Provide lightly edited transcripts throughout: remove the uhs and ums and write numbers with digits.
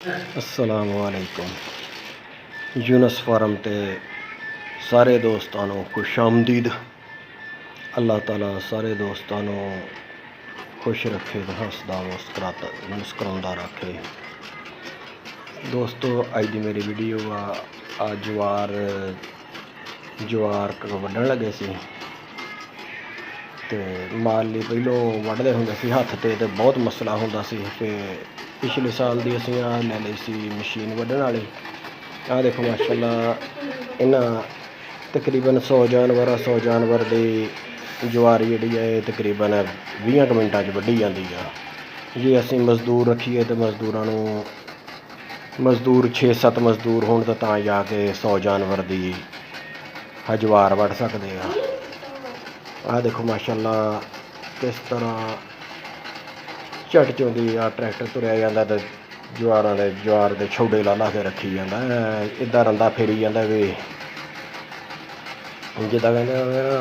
अस्सलामुअलैकुम। यूनस फार्म ते सारे दोस्तां नूं खुशामदीद। अल्लाह ताला सारे दोस्तां नूं खुश रखे ते हसदा मुस्करांदा रखे। दोस्तों अज दी मेरी वीडियो आ जवार वड्ढण लगे सी ते माली पहलों वड्ढदे हुंदे सी हत्थ ते बहुत मसला हुंदा सी ते पिछले साल दी असीं आ ले लई सी मशीन वड्ढण वाली। आ देखो माशाअल्लाह इन्हां तकरीबन 100 जानवर दी जवार जिहड़ी है तकरीबन 20 मिनटां च वड्ढी जांदी आ। जे असीं मजदूर रखीए तो मजदूर 6-7 मजदूर होण तां जाके 100 जानवर दी जवार वड्ढ सकदे आ। आ देखो माशाअल्लाह किस तरह झट चौंदी आ ट्रैक्टर तुरया जांदा ते जवार दे छौड़े ला के रखी जांदा इदां रंदा फेरी जांदा वे जिद्दां कहंदे ना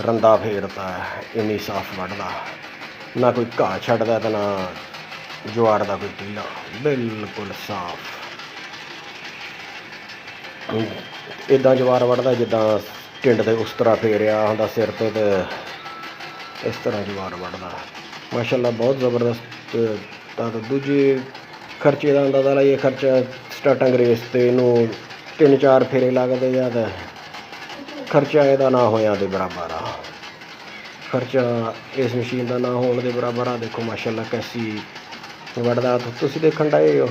रंदा फेरदा इन्नी साफ वड्ढदा। ना कोई घाह छड्डदा ते ना जवार दा कोई टीला, बिल्कुल साफ। इदां जवार वड्ढदा जिद्दां टिंड ते उस तरह फेरिया हुंदा सिर ते इस तरह जवार वड्ढदा माशाअल्लाह बहुत ज़बरदस्त। दूजे खर्चे का अंदाज़ा लाइए खर्चा स्टार्टिंग रेस ते इनू 3-4 फेरे लगदे आ ते खर्चा ਇਹਦਾ ना होया दे बराबर आ। खर्चा इस मशीन का ना होने के बराबर आ। देखो माशाअल्लाह कैसी वड्ढदा तुसीं देखण डए हो,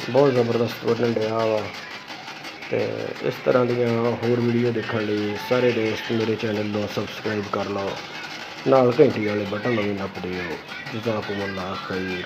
बहुत ज़बरदस्त वड्ढण डया वा। ते इस तरह दीयां होर वीडियो देखण लई सारे दोस्त मेरे चैनल नूं सबसक्राइब कर लो, नाल घंटी वाले बटन नूं भी नप दिओ। जज़ाकुमुल्लाह खैर।